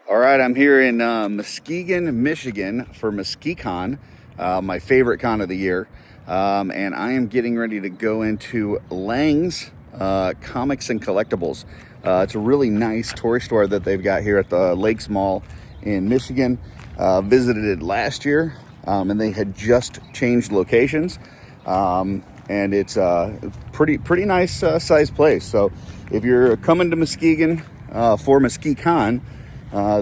All right, I'm here in Muskegon, Michigan for Muskegon, my favorite con of the year. And I am getting ready to go into Lange's Comics and Collectibles. It's a really nice toy store that they've got here at the Lakes Mall in Michigan. Visited it last year, and they had just changed locations. And it's a pretty nice sized place. So if you're coming to Muskegon for Muskegon,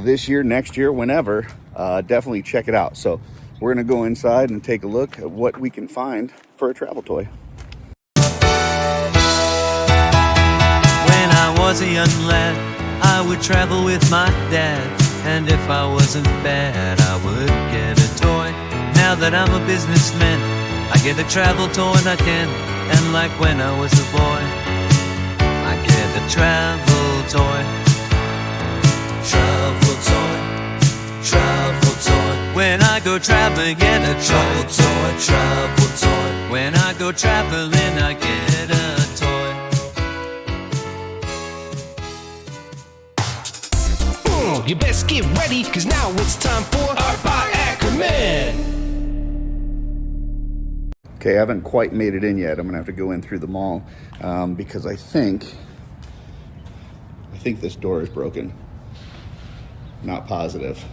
this year, next year, whenever, definitely check it out. So we're going to go inside and take a look at what we can find for a travel toy. When I was a young lad, I would travel with my dad. And if I wasn't bad, I would get a toy. Now that I'm a businessman, I get a travel toy and I can. And like when I was a boy, I get a travel toy. Travel toy, travel toy. When I go traveling, get a travel toy, travel toy. When I go traveling, I get a toy. You best get ready, cause now it's time for Art by Akerman. Okay, I haven't quite made it in yet. I'm gonna have to go in through the mall because I think this door is broken. Not positive,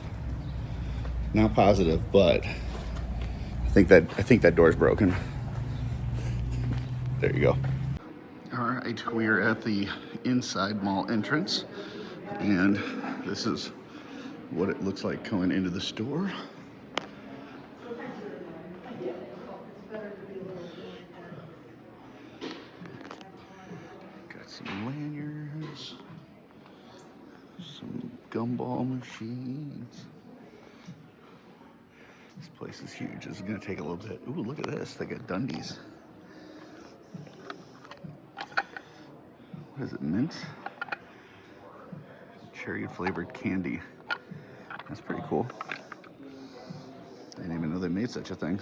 but I think that door's broken. There you go. All right, we are at the inside mall entrance, and this is what it looks like going into the store. Got some lanyards, some gumball machines. This place is huge. This is gonna take a little bit. Ooh, look at this. They got Dundies. What is it, mint? Cherry flavored candy. That's pretty cool. I didn't even know they made such a thing.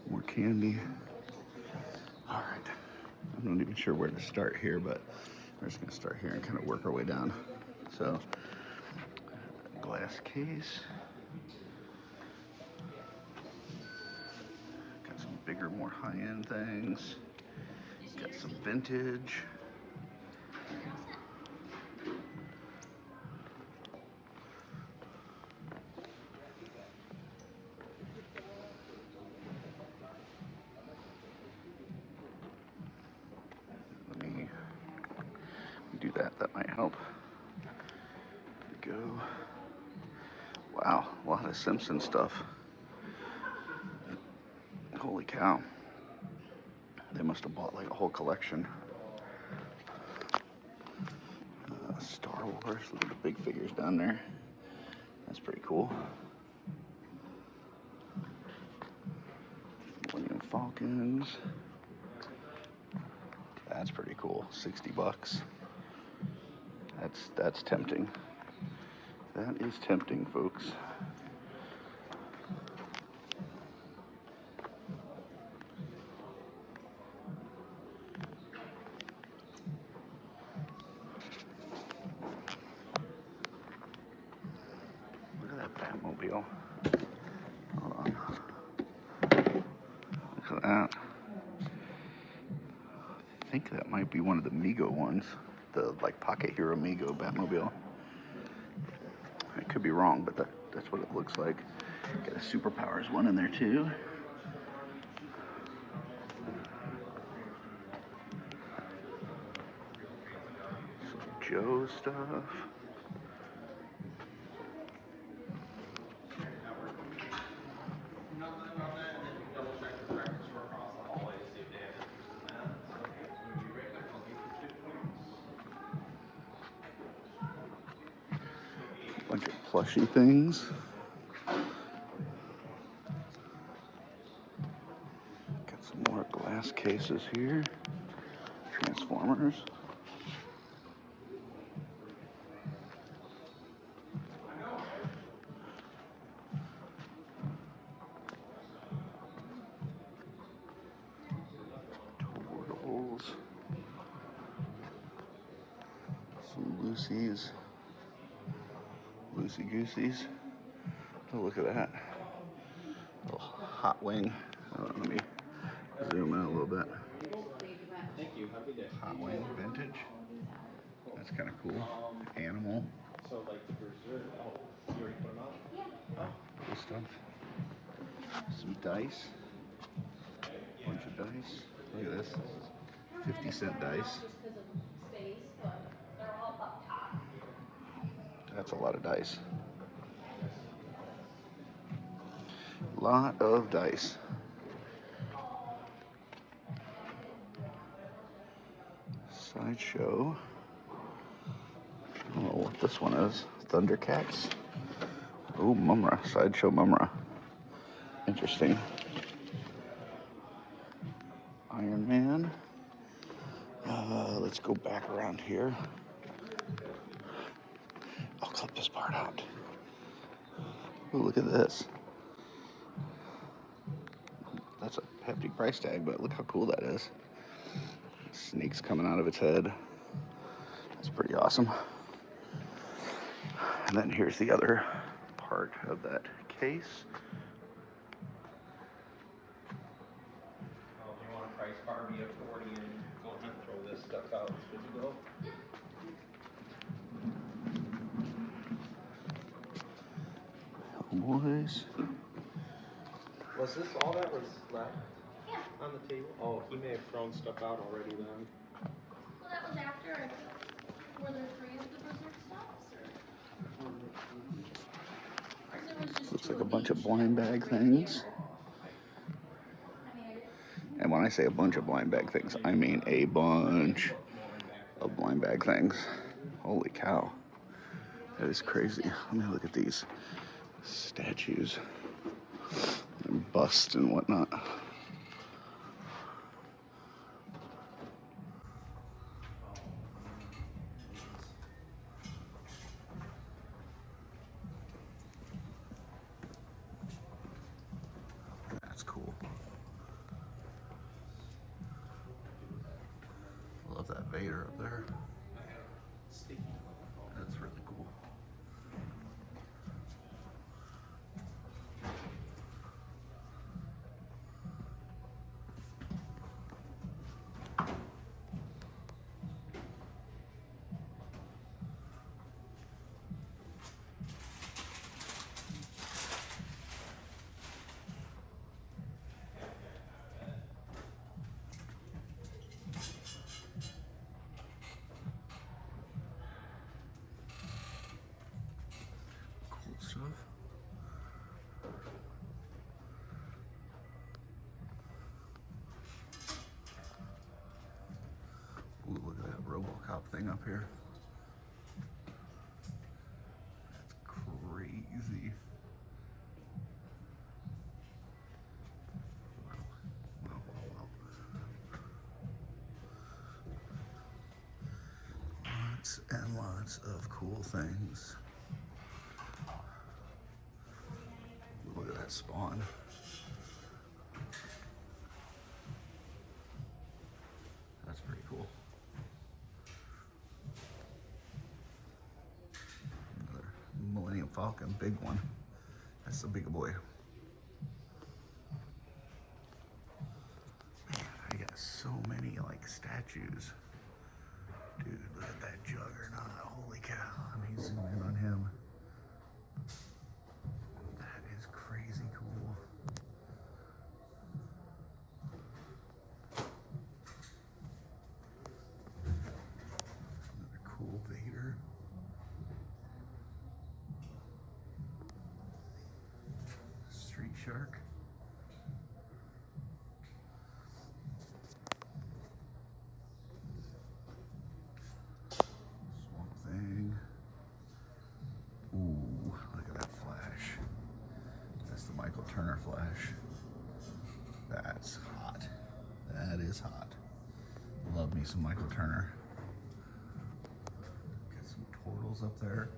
More candy. All right. I'm not even sure where to start here, but we're just gonna start here and kind of work our way down. So, glass case. Got some bigger, more high-end things. Got some vintage. Let me do that. That might help. There we go. Wow, a lot of Simpson stuff. Holy cow. They must have bought like a whole collection. Star Wars, look at the big figures down there. That's pretty cool. Millennium Falcons. That's pretty cool. $60. That's tempting. That is tempting, folks. Look at that Batmobile. Hold on. Look at that. I think that might be one of the Mego ones. The like Pocket Hero Mego Batmobile. I could be wrong, but that's what it looks like. Got a Superpowers one in there too. Some Joe stuff. Bunch of plushy things. Got some more glass cases here. Transformers. Lucy's. Loosey Goosies. Oh, look at that. Little hot wing. Let me zoom in a little bit. Thank you. Have a good day. Hot wing vintage. That's kind of cool. Animal. So, like the berserk. Oh, you already put them out? Yeah. Oh. Cool stuff. Some dice. Bunch of dice. Look at this. 50-cent dice. That's a lot of dice. Lot of dice. Sideshow. I don't know what this one is. Thundercats. Oh, Mumra. Sideshow Mumra. Interesting. Iron Man. Let's go back around here. I'll clip this part out. Oh, look at this. That's a hefty price tag, but look how cool that is. Snake's coming out of its head. That's pretty awesome. And then here's the other part of that case. Oh, do you want to price Barbie at 40 and go ahead and throw this stuff out as physical? Boys. Was this all that was left on the table? Oh, he may have thrown stuff out already then. Well, that was after I took, were there 3 of the berserk stops, or? There was just Looks 2 like a bunch of each blind that bag were things. here. I mean, And when I say a bunch of blind bag things, I mean a bunch of blind bag things. Holy cow. That is crazy. Let me look at these statues and busts and whatnot. That's cool. Love that Vader up there. That's really cool. Cool stuff. Ooh, look at that RoboCop thing up here. That's crazy. Wow. Lots and lots of cool things. Look at that Spawn. That's pretty cool. Another Millennium Falcon, big one. That's the big boy. Man, I got so many like statues. Dude, look at that Juggernaut. Holy cow. Let me zoom in on him. That is crazy cool. Another cool Vader. Street Shark. Swamp Thing. Ooh, look at that Flash. That's the Michael Turner Flash. That's hot. That is hot. Love me some Michael Turner. Got some turtles up there.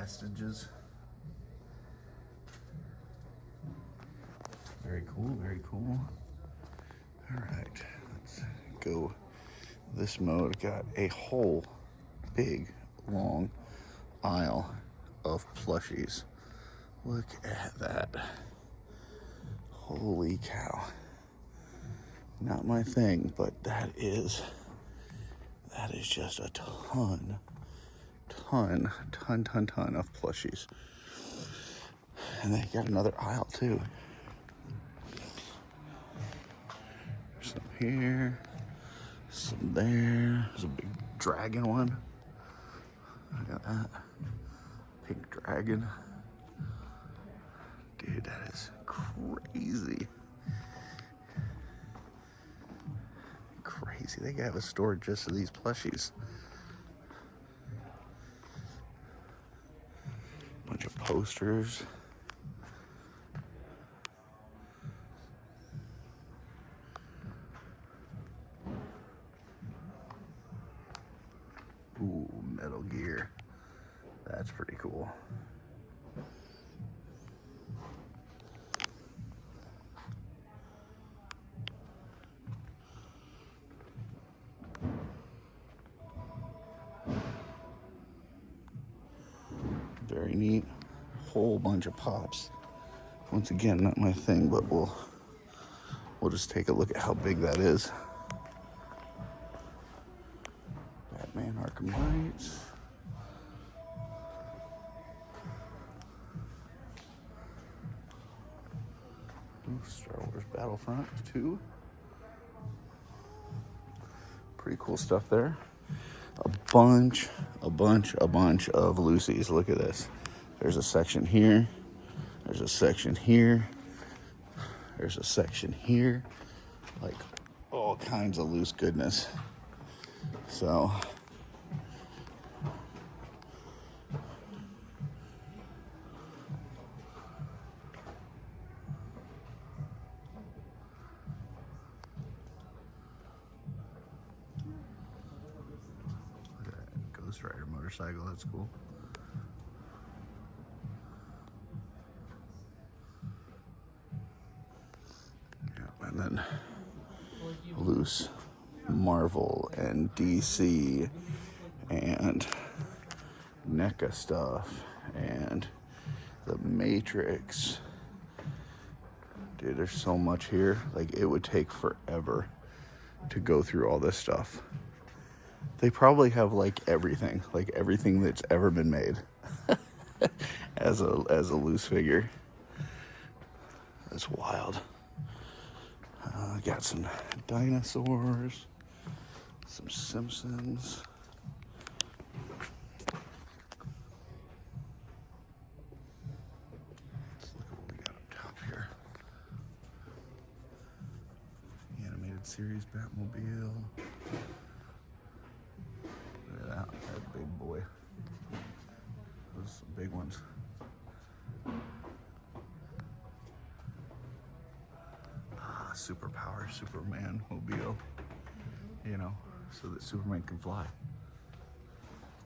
vestiges. Very cool, very cool. All right, let's go this mode. Got a whole big, long aisle of plushies. Look at that. Holy cow. Not my thing, but that is just a ton of plushies. And they got another aisle too. Some here, some there. There's a big dragon one. Look at that. Pink dragon. Dude, that is crazy. Crazy. They have a store just of these plushies. Bunch of posters. Ooh, Metal Gear. That's pretty cool. Very neat. Whole bunch of pops. Once again, not my thing, but we'll just take a look at how big that is. Batman Arkham Knights. Star Wars Battlefront 2. Pretty cool stuff there. A bunch of Lucy's. Look at this. There's a section here. There's a section here. There's a section here. Like all kinds of loose goodness. So Ghost Rider motorcycle, that's cool. Yeah, and then loose Marvel and DC and NECA stuff and the Matrix. Dude, there's so much here. Like, it would take forever to go through all this stuff. They probably have like everything that's ever been made as a loose figure. That's wild. Got some dinosaurs, some Simpsons. Let's look at what we got up top here. The animated series Batmobile. Look at that big boy. Those are some big ones. Superpower Superman mobile, you know, so that Superman can fly.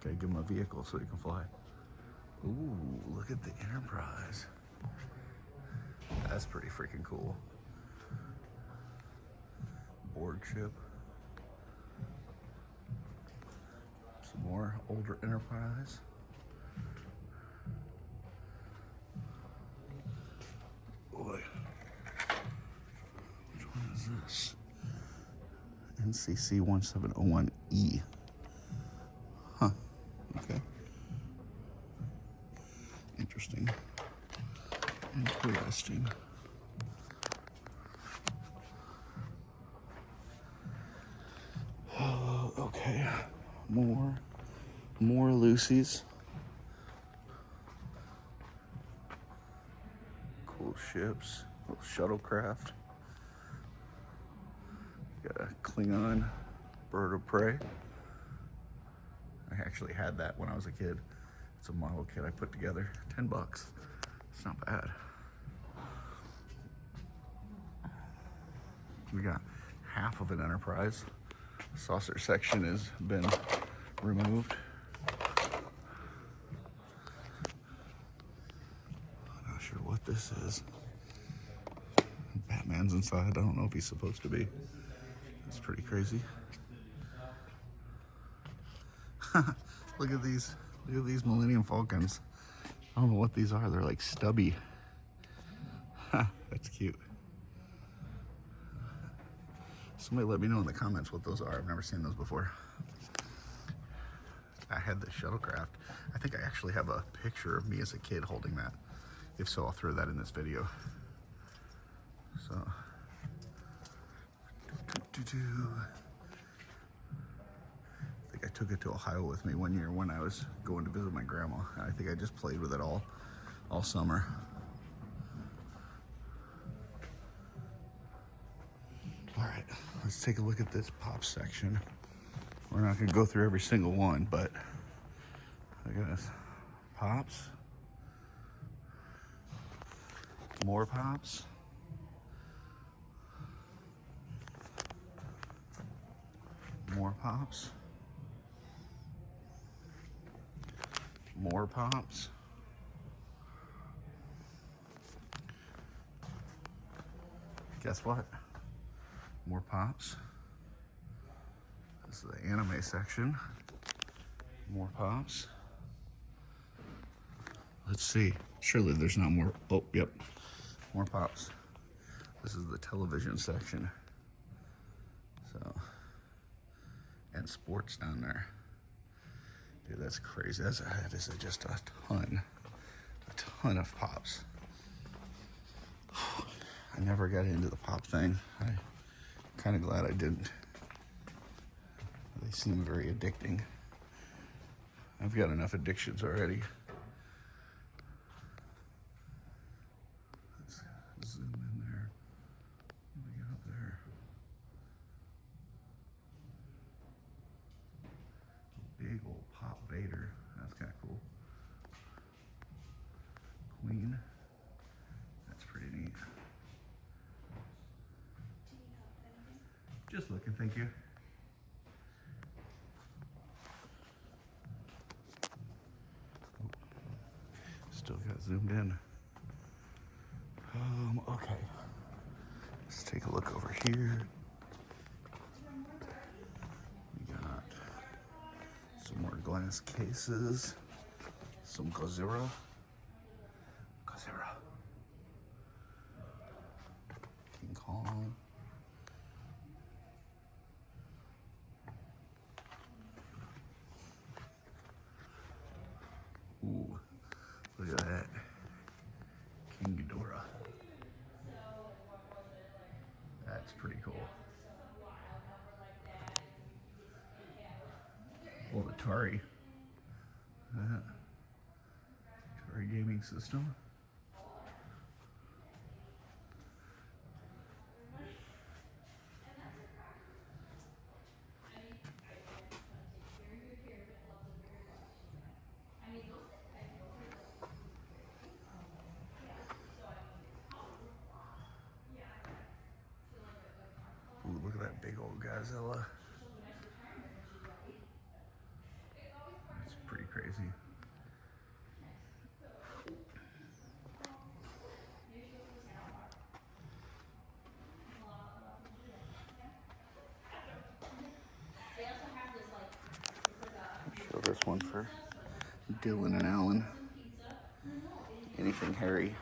Gotta give him a vehicle so he can fly. Ooh, look at the Enterprise. That's pretty freaking cool. Borg ship. Some more older Enterprise. Boy. This NCC 1701E. Huh. Okay. Interesting. Interesting. Oh, okay. More Lucy's. Cool ships. Little shuttlecraft. Got a Klingon bird of prey. I actually had that when I was a kid. It's a model kit I put together. $10. It's not bad. We got half of an Enterprise. Saucer section has been removed. this is. Batman's inside. I don't know if he's supposed to be. It's pretty crazy. Look at these. Look at these Millennium Falcons. I don't know what these are. They're like stubby. That's cute. Somebody let me know in the comments what those are. I've never seen those before. I had the shuttlecraft. I think I actually have a picture of me as a kid holding that. If so, I'll throw that in this video. So, I think I took it to Ohio with me one year when I was going to visit my grandma. I think I just played with it all summer. All right, let's take a look at this pop section. We're not gonna go through every single one, but look at this. Pops. More pops. More pops. More pops. Guess what? More pops. This is the anime section. More pops. Let's see. Surely there's not more. Oh, yep. More pops. This is the television section. So, and sports down there. Dude, that's crazy. That is just a ton of pops. I never got into the pop thing. I'm kind of glad I didn't. They seem very addicting. I've got enough addictions already. Let's zoom in there. Let me get up there. Big old Pop Vader. That's kind of cool. Queen. That's pretty neat. Just looking, thank you. Still got zoomed in. Okay. Let's take a look over here. We got some more glass cases. Some Godzilla. King Kong. Ooh, look at that. King Ghidorah. That's pretty cool. Well, Atari. Atari gaming system. Ooh, look at that big old Godzilla. That's pretty crazy. Show this one for Dylan and Alan. Anything Harry.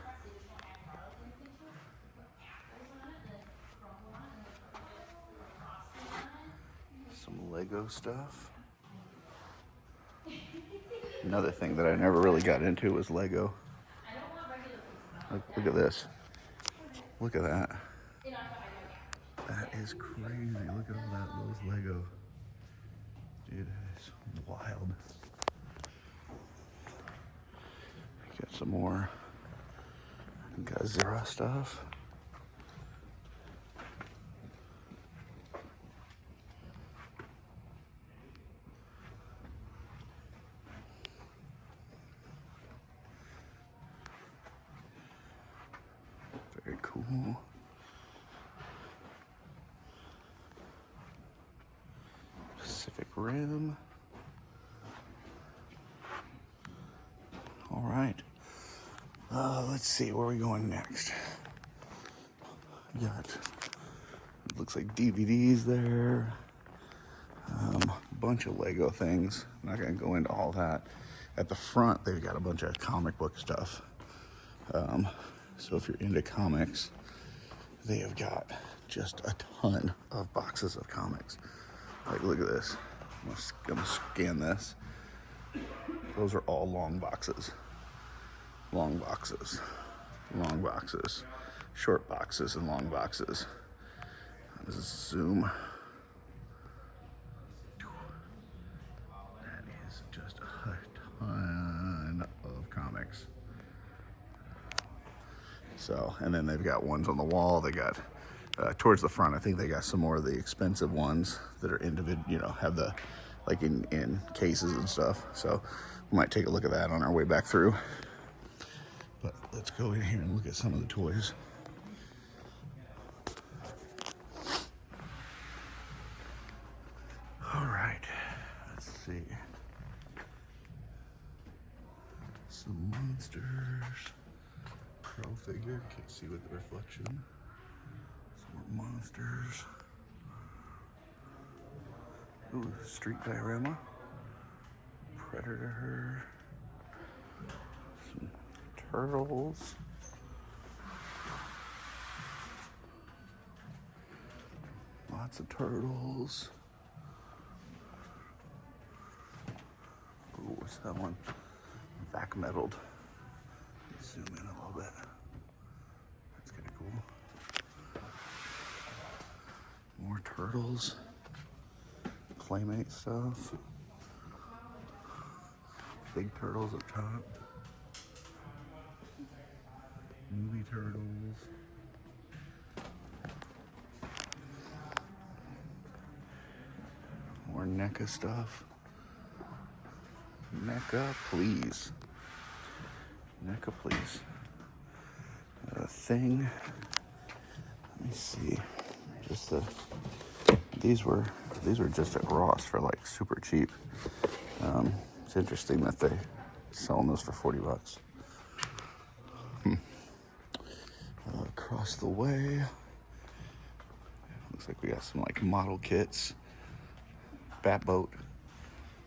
Some Lego stuff. Another thing that I never really got into was Lego. Look at this. Look at that. That is crazy. Look at all those Lego. Dude, it's wild. Got some more Godzilla stuff. Very cool. Pacific Rim. All right. let's see, where are we going next? Got, it looks like DVDs there. Bunch of Lego things. I'm not gonna go into all that. At the front, they've got a bunch of comic book stuff. So if you're into comics, they have got just a ton of boxes of comics. Like, look at this. I'm gonna scan this. Those are all long boxes. Long boxes. Long boxes. Short boxes and long boxes. Let's zoom. That is just a ton of comics. So, and then they've got ones on the wall. They got towards the front, I think they got some more of the expensive ones that are individual, you know, have the, like in cases and stuff. So we might take a look at that on our way back through. But let's go in here and look at some of the toys. All right, let's see. Some monsters. Pro figure, can't see with the reflection. Some more monsters. Ooh, street diorama. Predator. Some turtles. Lots of turtles. Ooh, what's that one? Back metalled. Zoom in a little bit. That's kind of cool. More turtles. Playmate stuff. Big turtles up top. Movie turtles. More NECA stuff. NECA, please. NECA, please. Thing. Let me see. Just these were just at Ross for like super cheap. It's interesting that they selling those for $40. Across the way, looks like we got some like model kits. Bat boat.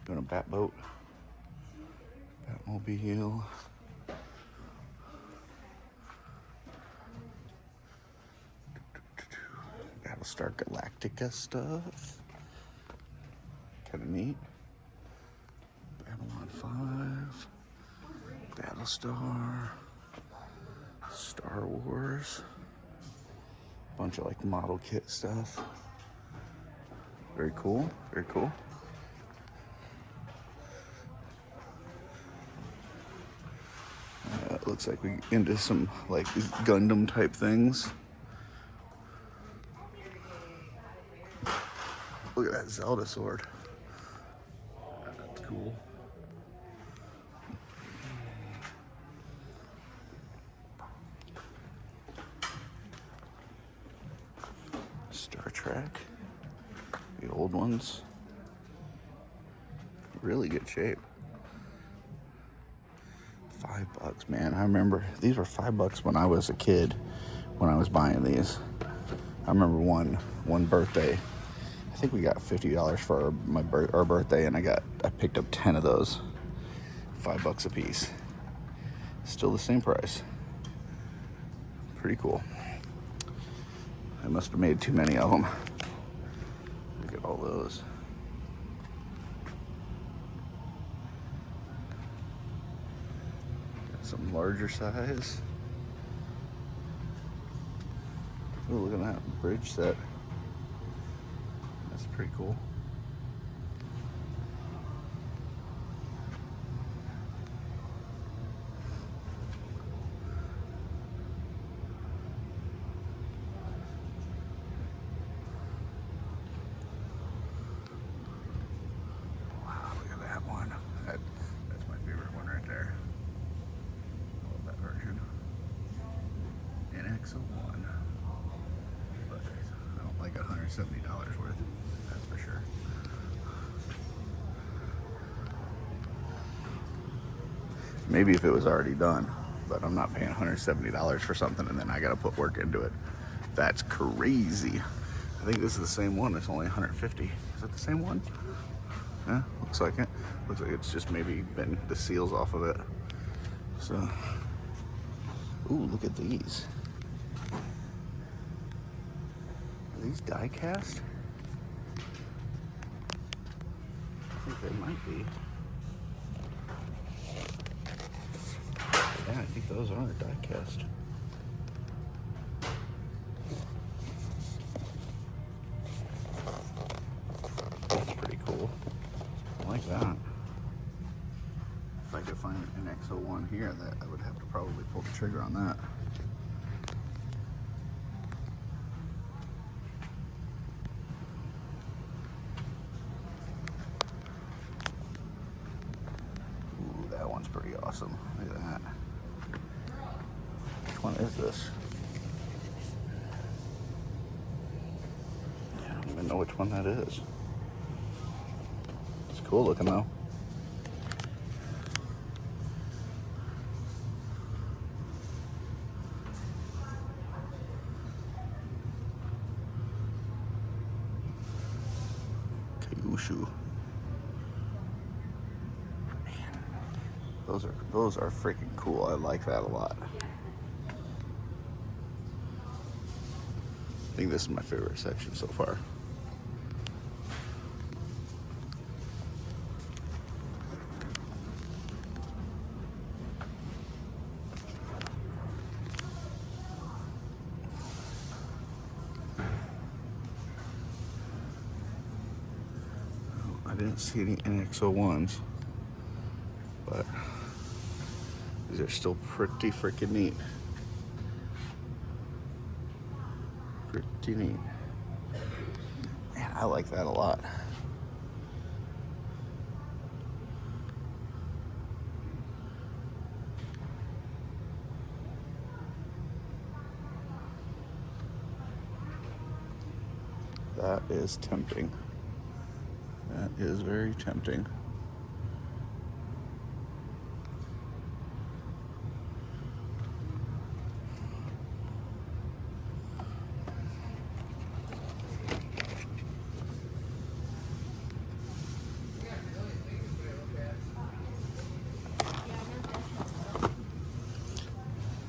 Doing a bat boat. Batmobile. Battlestar Galactica stuff. Kind of neat. Babylon 5. Battlestar. Star Wars. Bunch of like model kit stuff. Very cool. Very cool. It looks like we into some like Gundam type things. Look at that Zelda sword. That's cool. Star Trek. The old ones. Really good shape. $5, man. I remember these were $5 when I was a kid, when I was buying these. I remember one birthday. I think we got $50 for our birthday, and I picked up 10 of those. $5 a piece. Still the same price. Pretty cool. I must have made too many of them. Look at all those. Got some larger size. Oh, look at that bridge set. That's pretty cool. Wow, look at that one. That's my favorite one right there. I love that version. NX01. But I don't like $170 worth. That's for sure. Maybe if it was already done. but I'm not paying $170 for something and then I gotta put work into it. That's crazy. I think this is the same one. It's only 150. Is it the same one? Yeah, looks like it. Looks like it's just maybe been the seals off of it. So, ooh, look at these. Are these die cast? I think they might be. Yeah, I think those are die cast. That's pretty cool. I like that. If I could find an X01 here, that I would have to probably pull the trigger on that. Ooh, that one's pretty awesome. Look at that. Which one is this? I don't even know which one that is. It's cool looking though. Kyushu. Man, those are freaking cool. I like that a lot. I think this is my favorite section so far. I didn't see any NX01s, but these are still pretty freaking neat. Pretty neat. Man, I like that a lot. That is tempting. That is very tempting.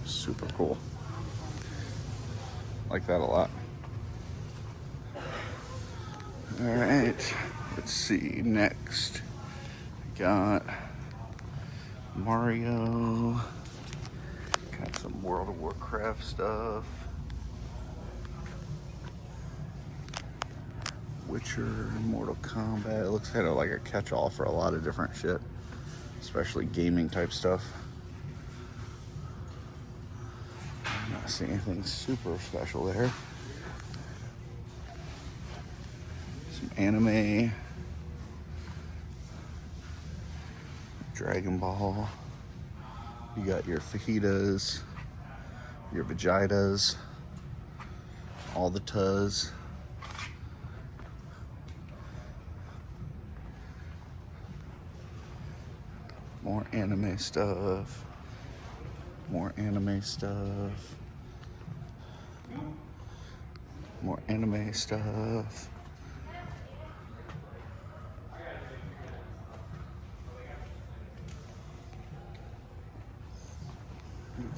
Super cool. Like that a lot. All right, let's see. Next, we got Mario. Got some World of Warcraft stuff. Witcher, Mortal Kombat. It looks kind of like a catch-all for a lot of different shit, especially gaming type stuff. I'm not seeing anything super special there. Some anime, Dragon Ball. You got your fajitas, your Vegetas, all the Tuz. More anime stuff. More anime stuff. More anime stuff.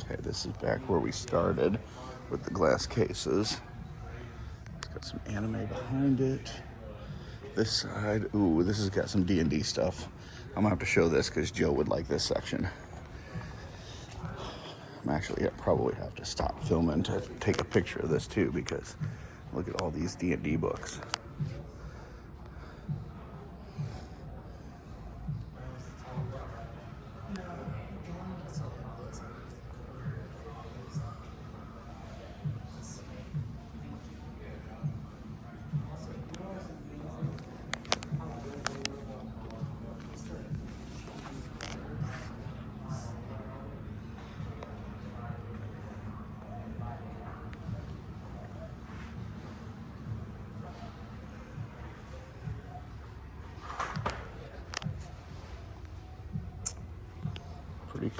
Okay, this is back where we started with the glass cases. It's got some anime behind it. This side, ooh, this has got some D&D stuff. I'm gonna have to show this because Joe would like this section. I'm actually, I probably have to stop filming to take a picture of this too, because look at all these D&D books.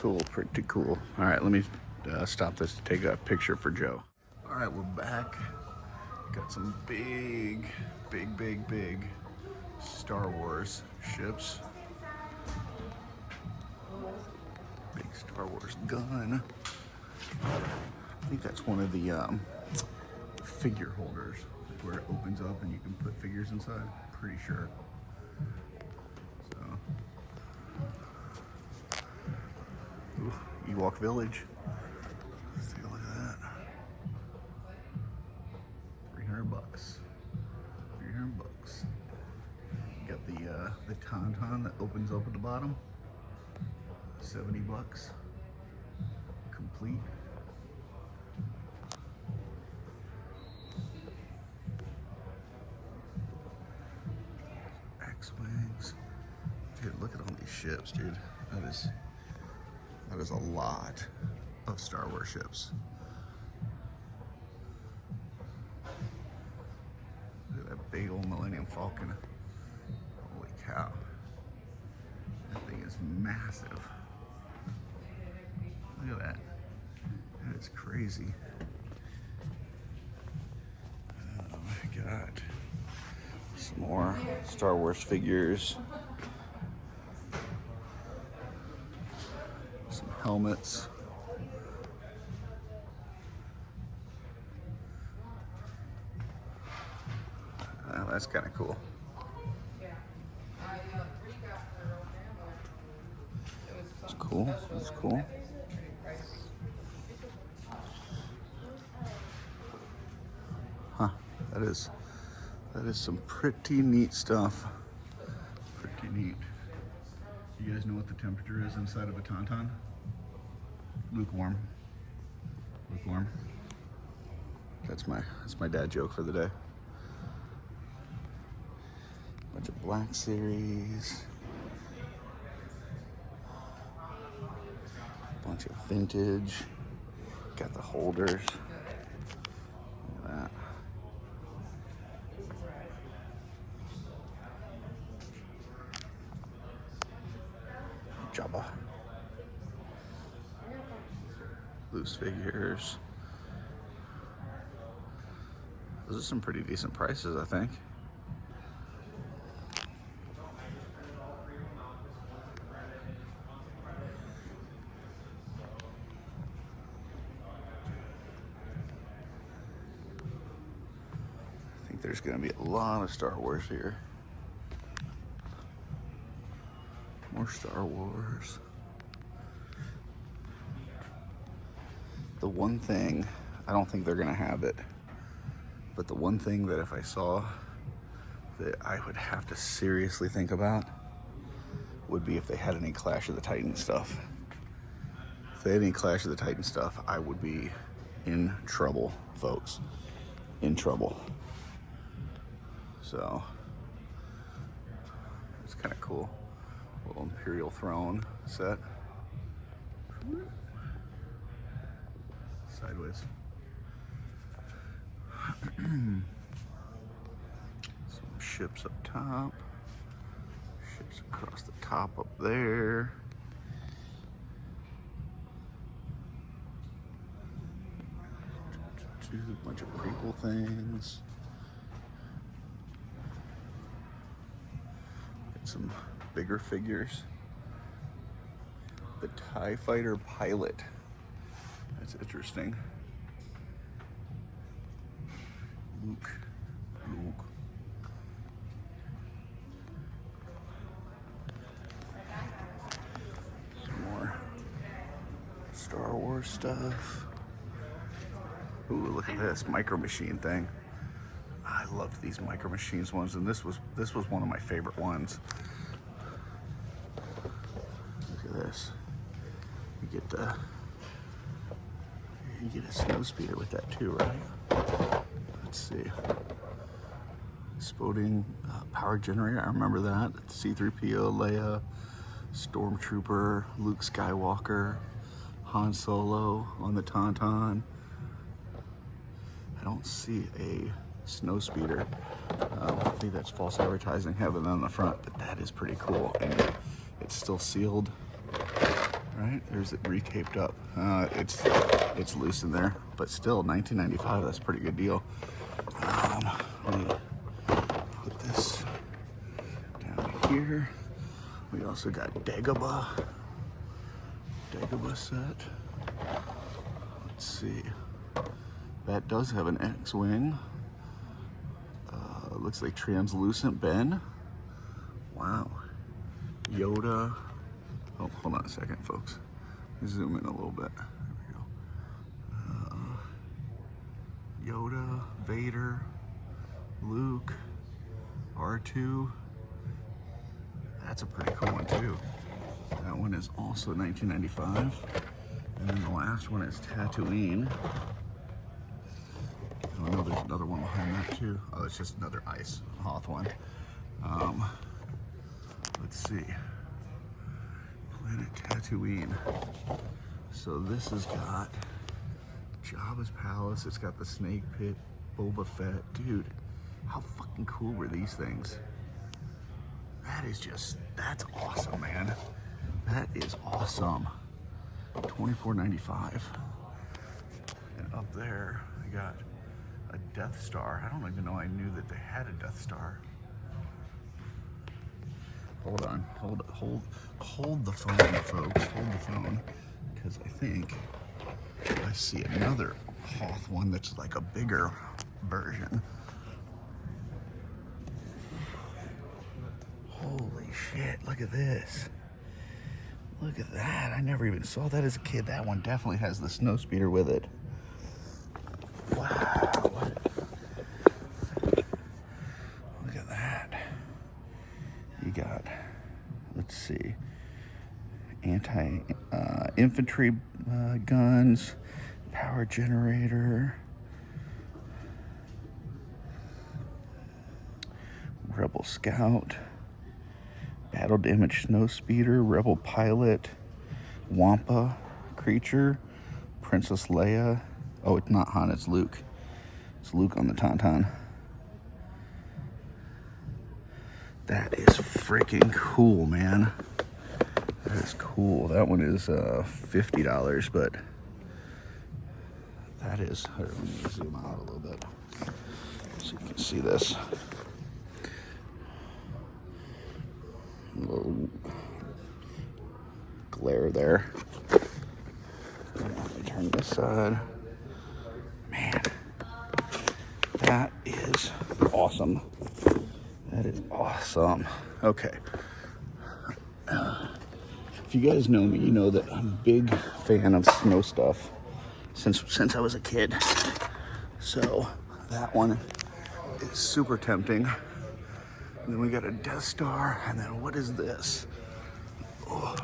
cool, pretty cool. All right, let me stop this to take a picture for Joe. All right, we're back. Got some big Star Wars ships. Big Star Wars gun. I think that's one of the figure holders where it opens up and you can put figures inside. Pretty sure. So, ooh, Ewok Village. Let's take a look at that. $300. $300. You got the tauntaun that opens up at the bottom. $70. Complete. X-Wings. Dude, look at all these ships, dude. That is a lot of Star Wars ships. Look at that big old Millennium Falcon. Holy cow. That thing is massive. Look at that. That is crazy. Oh my God. Some more Star Wars figures. Some helmets. Oh, that's kind of cool. That's cool. That's cool. Huh. That is some pretty neat stuff. Pretty neat. You guys know what the temperature is inside of a tauntaun? Lukewarm. Lukewarm. That's my dad joke for the day. Bunch of Black Series. Bunch of vintage. Got the holders. Look at that. Jabba. Loose figures. Those are some pretty decent prices, I think. I think there's going to be a lot of Star Wars here. More Star Wars. The one thing, I don't think they're gonna have it, but the one thing that if I saw that I would have to seriously think about would be if they had any Clash of the Titans stuff. If they had any Clash of the Titans stuff, I would be in trouble, folks. In trouble. So, it's kind of cool. Little Imperial throne set. Sideways. Some ships up top. Ships across the top up there. A bunch of prequel things. Got some bigger figures. The TIE Fighter pilot. That's interesting. Luke. Some more Star Wars stuff. Ooh, look at this Micro Machine thing. I loved these Micro Machines ones, and this was one of my favorite ones. Look at this. You get a snow speeder with that too, right? Let's see. Exploding power generator. I remember that. C-3PO, Leia, Stormtrooper, Luke Skywalker, Han Solo on the tauntaun. I don't see a snow speeder. I think that's false advertising having it on the front, but that is pretty cool. And it's still sealed. All right? There's it retaped up. It's loose in there, but still $19.95. That's a pretty good deal. Let me put this down here. We also got Dagobah set. Let's see. That does have an X-wing. Looks like translucent Ben. Wow. Yoda. Oh, hold on a second, folks. Zoom in a little bit. There we go. Yoda, Vader, Luke, R2. That's a pretty cool one too. That one is also $19.95. And then the last one is Tatooine. Oh no, there's another one behind that too. Oh, it's just another Ice Hoth one. Let's see. Planet Tatooine. So this has got Jabba's Palace. It's got the Snake Pit, Boba Fett. Dude, how fucking cool were these things? That's awesome, man. That is awesome. $24.95. And up there, I got a Death Star. I don't even know I knew that they had a Death Star. Hold on, hold the phone, folks. Hold the phone, because I think I see another Hoth one that's like a bigger version. Holy shit, look at this. Look at that. I never even saw that as a kid. That one definitely has the snowspeeder with it. Wow. Look at that. You got, let's see, infantry guns, power generator, Rebel Scout, battle damage snowspeeder, Rebel pilot, Wampa creature, Princess Leia. Oh, it's not Han, it's Luke. It's Luke on the Tauntaun. That is freaking cool, man. That is cool. That one is $50, but that is, here, let me zoom out a little bit so you can see this. A little glare there. Let me turn this side. Man, that is awesome. That is awesome. Okay. If you guys know me, you know that I'm a big fan of snow stuff since I was a kid. So that one is super tempting. And then we got a Death Star, and then what is this? Oh.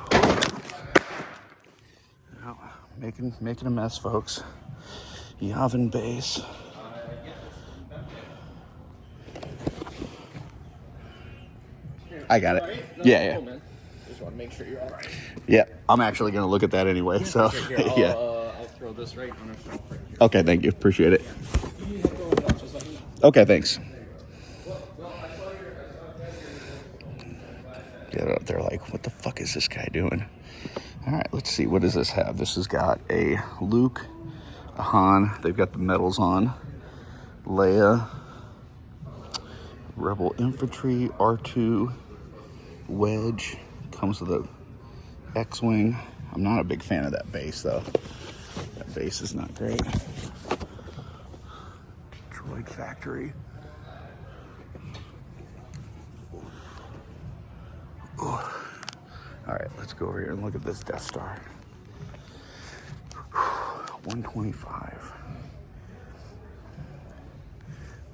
Now, making a mess, folks. Yavin base. I got it. Yeah. Cool, man. Just want to make sure you're all right. Yeah, I'm actually gonna look at that anyway. So Here, yeah. I'll throw this right on our shelf right here. Okay, thank you. Appreciate it. Okay, thanks. Get out there like, what the fuck is this guy doing? All right, let's see. What does this have? This has got a Luke, a Han. They've got the medals on. Leia, Rebel Infantry, R2, Wedge. Comes with a X-wing. I'm not a big fan of that base though. That base is not great. Droid Factory. Ooh. All right, let's go over here and look at this Death Star. 125.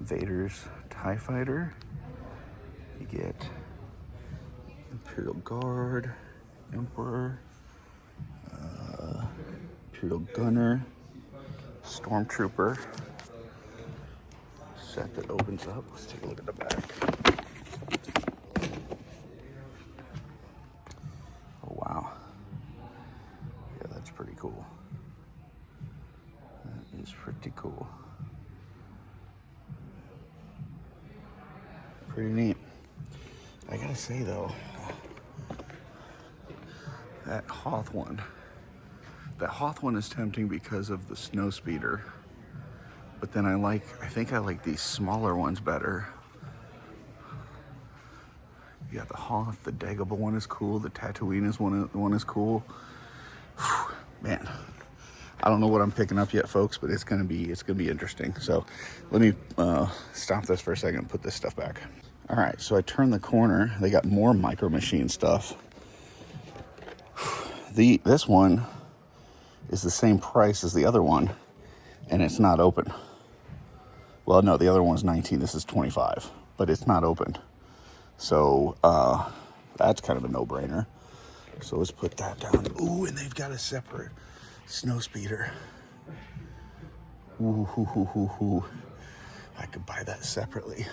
Vader's TIE Fighter. You get Imperial Guard, Emperor, Imperial Gunner, Stormtrooper. Set that opens up. Let's take a look at the back. Oh wow. Yeah, that's pretty cool. That is pretty cool. Pretty neat. I gotta say though, That Hoth one. That Hoth one is tempting because of the snow speeder. But then I think I like these smaller ones better. You got the Hoth, the Dagobah one is cool, the Tatooine one is cool. Whew, man, I don't know what I'm picking up yet, folks, but it's gonna be interesting. So let me stop this for a second and put this stuff back. All right, so I turned the corner. They got more Micro Machine stuff. This one is the same price as the other one, and it's not open. Well, no, the other one's 19. This is 25, but it's not opened. So that's kind of a no-brainer. So let's put that down. Ooh, and they've got a separate snow speeder. Ooh, hoo, hoo, hoo, hoo. I could buy that separately.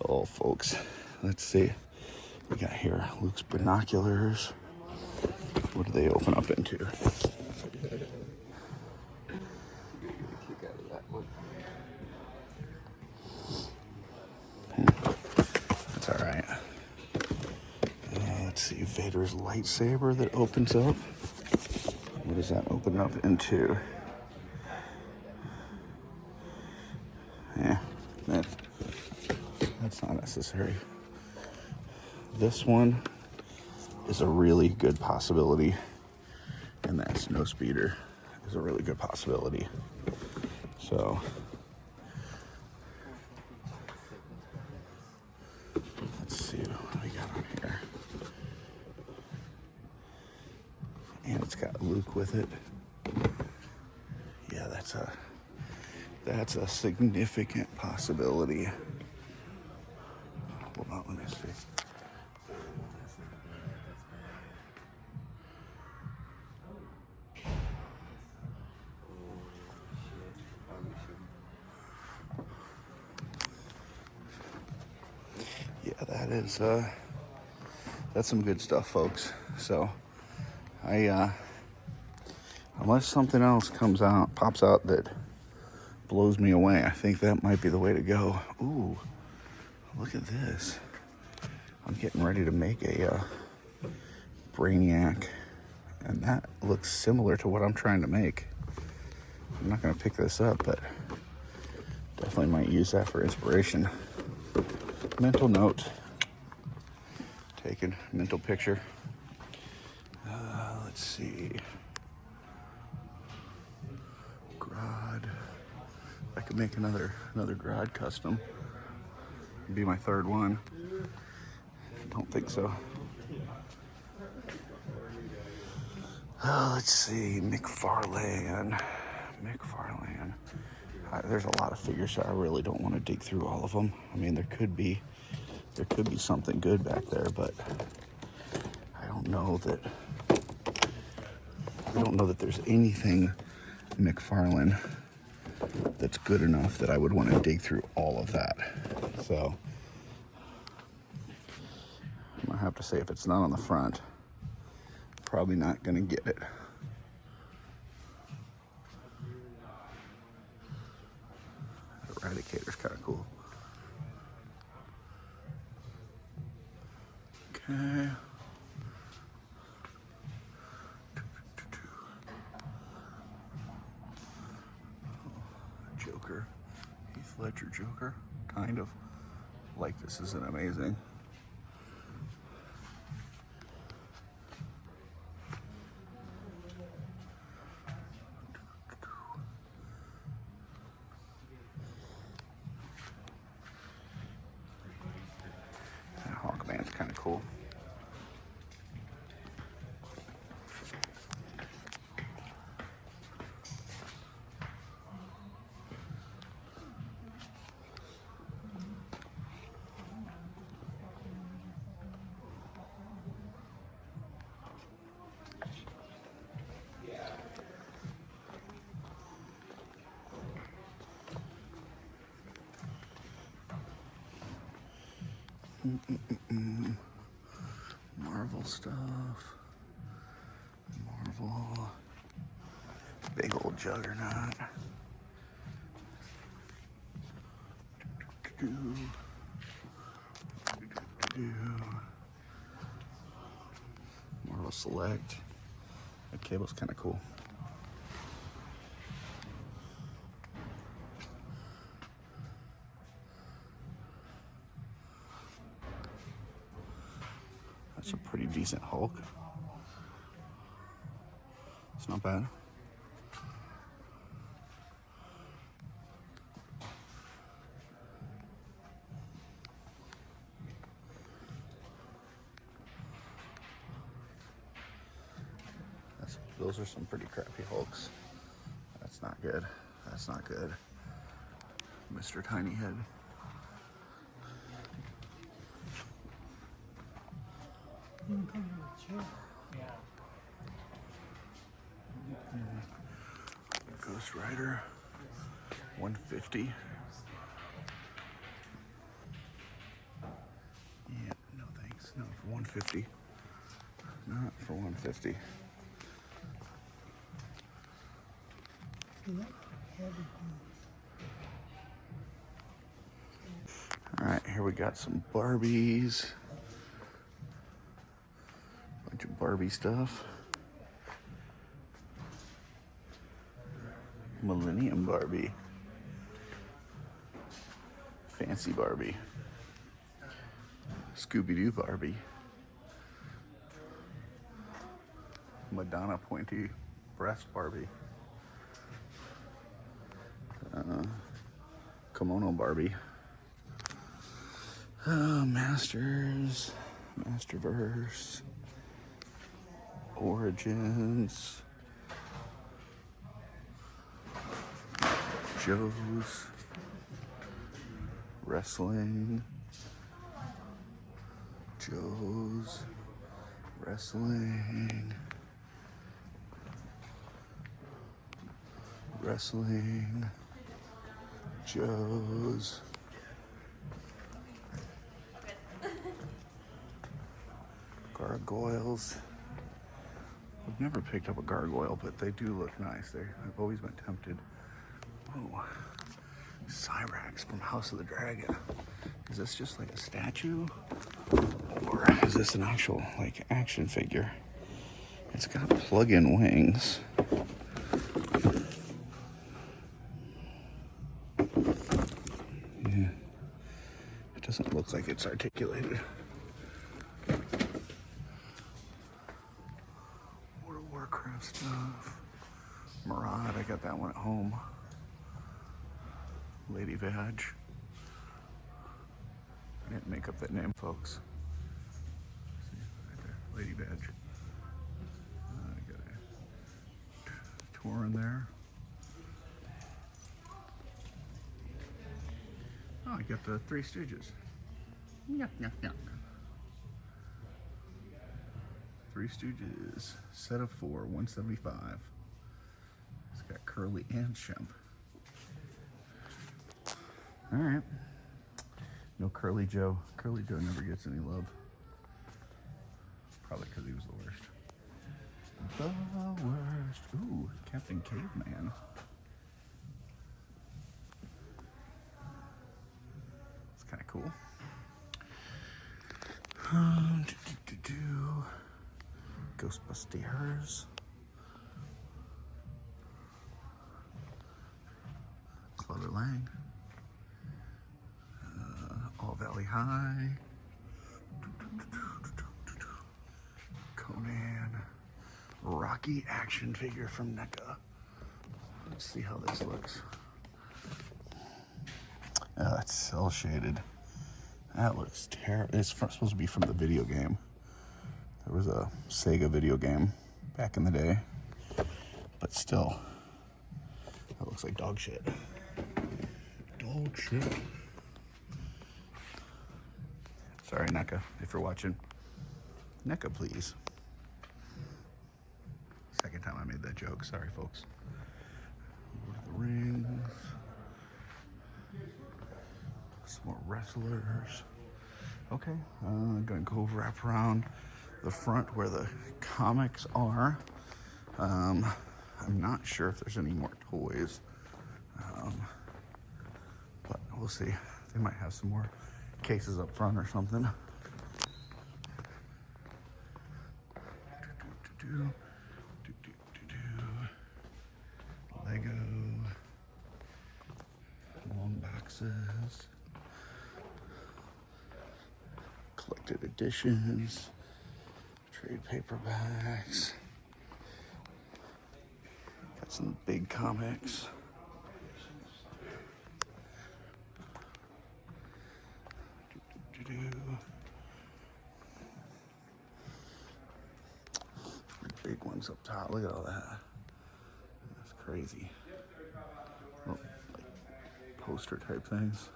Oh, folks, let's see. We got here Luke's binoculars. What do they open up into? That's all right. Let's see, Vader's lightsaber that opens up. What does that open up into? Yeah, that's not necessary. This one is a really good possibility, and that snow speeder is a really good possibility. So let's see what we got on here. And it's got Luke with it. Yeah, that's a significant possibility. Hold on, let me see. Yeah, that's some good stuff, folks. So unless something else pops out that blows me away, I think that might be the way to go. Ooh, look at this. I'm getting ready to make a Brainiac, and that looks similar to what I'm trying to make. I'm not going to pick this up, but definitely might use that for inspiration. Mental note. Taken. Mental picture. Let's see. Grodd. I could make another Grodd custom. It'd be my third one. Don't think so. Let's see. McFarlane. There's a lot of figures, so I really don't want to dig through all of them. I mean, there could be something good back there, but I don't know that there's anything McFarlane that's good enough that I would want to dig through all of that. So I'm gonna have to say, if it's not on the front, probably not gonna get it. Eradicator's kind of cool. Okay. Joker. Heath Ledger Joker. Kind of. Like, this isn't amazing. Hawkman's kind of cool. Marvel stuff. Marvel. Big old juggernaut. Marvel Select. The cable's kind of cool. That's a pretty decent Hulk. It's not bad. Those are some pretty crappy Hulks. That's not good. That's not good. Mr. Tiny Head. Ghost Rider, 150. Yeah, no thanks. No, for 150. Not for 150. All right, here we got some Barbies. Bunch of Barbie stuff. Millennium Barbie. Fancy Barbie. Scooby-Doo Barbie. Madonna pointy breast Barbie. Kimono Barbie. Masters. Masterverse. Origins. Joe's. Wrestling. Joe's. Wrestling. Wrestling. Joe's. Gargoyles. I've never picked up a gargoyle, but they do look nice. I've always been tempted. Oh, Cyrax from House of the Dragon. Is this just like a statue? Or is this an actual like action figure? It's got plug-in wings. Yeah. It doesn't look like it's articulated. World of Warcraft stuff. Murad, I got that one at home. Lady Vag. I didn't make up that name, folks. See, right there, Lady Vag. I got a tour in there. Oh, I got the Three Stooges. Yeah. Three Stooges, set of 4, 175. It's got Curly and Shemp. All right. No Curly Joe. Curly Joe never gets any love. Probably because he was the worst. The worst. Ooh, Captain Caveman. It's kind of cool. Ghostbusters. Clubber Lang. All Valley High. Conan. Rocky action figure from NECA. Let's see how this looks. Oh, it's cell shaded. That looks terrible. It's supposed to be from the video game. There was a Sega video game back in the day. But still, that looks like dog shit. Dog shit. Sorry, NECA, if you're watching. NECA, please. Second time I made that joke. Sorry, folks. Lord of the Rings. Some more wrestlers. Okay, I'm gonna go wrap around the front where the comics are. I'm not sure if there's any more toys, but we'll see. They might have some more cases up front or something. Lego. Long boxes. Collected editions. Trade paperbacks. Got some big comics. Big ones up top. Look at all that. That's crazy. Oh, like poster type things.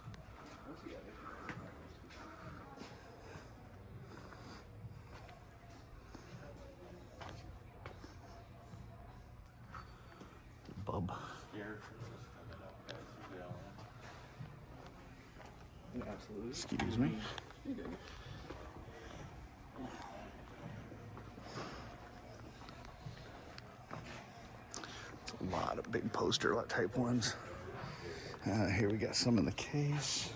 Bub. Absolutely. Excuse me. It's a lot of big poster type ones. Here we got some in the case.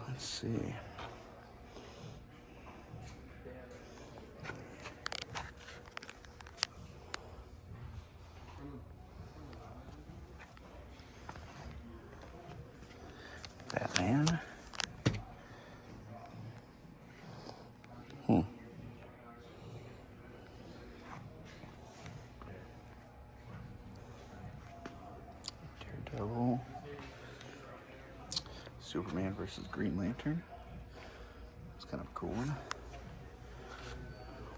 Let's see. Batman. Daredevil. Superman versus Green Lantern. It's kind of a cool one.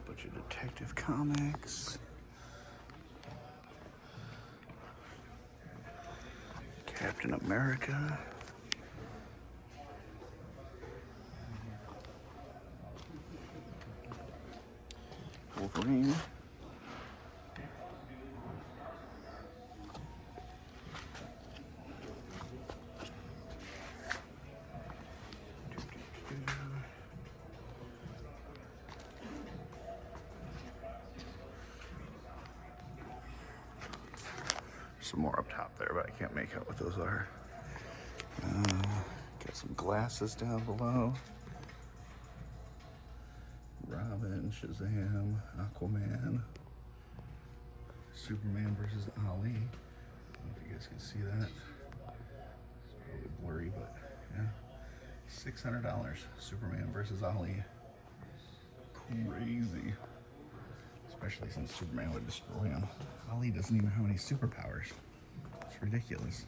Bunch of detective comics. Captain America. Wolverine. Some more up top there, but I can't make out what those are. Got some glasses down below. Robin, Shazam, Aquaman, Superman versus Ali. I don't know if you guys can see that. It's probably blurry, but yeah. $600. Superman versus Ali. Crazy. Especially since Superman would destroy him. Ali doesn't even have any superpowers. It's ridiculous.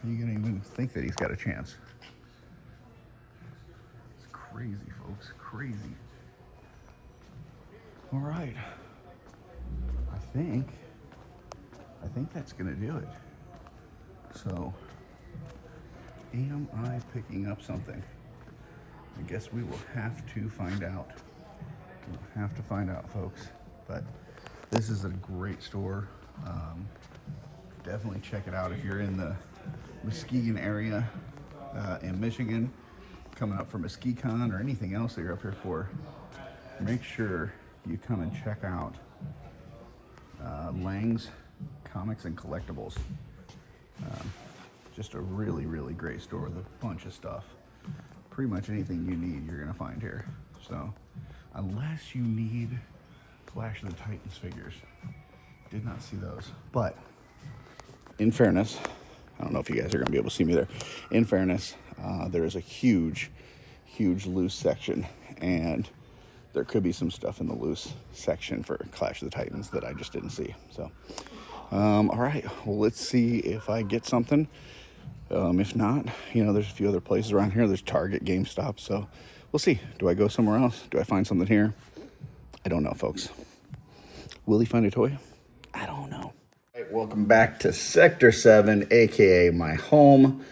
You can't even think that he's got a chance. It's crazy, folks. Crazy. All right. I think that's gonna do it. So, am I picking up something? I guess we will have to find out. We'll have to find out, folks. But this is a great store. Definitely check it out if you're in the Muskegon area in Michigan, coming up for Muskegon or anything else that you're up here for. Make sure you come and check out Lange's Comics and Collectibles. Just a really, really great store with a bunch of stuff. Pretty much anything you need, you're gonna find here. So, unless you need Clash of the Titans figures, did not see those. But in fairness, I don't know if you guys are gonna be able to see me there. In fairness, there is a huge, huge loose section, and there could be some stuff in the loose section for Clash of the Titans that I just didn't see. So, all right, well, let's see if I get something. If not, there's a few other places around here. There's Target, GameStop, so we'll see. Do I go somewhere else? Do I find something here? I don't know, folks. Will he find a toy? I don't know. All right, welcome back to Sector 7, aka my home.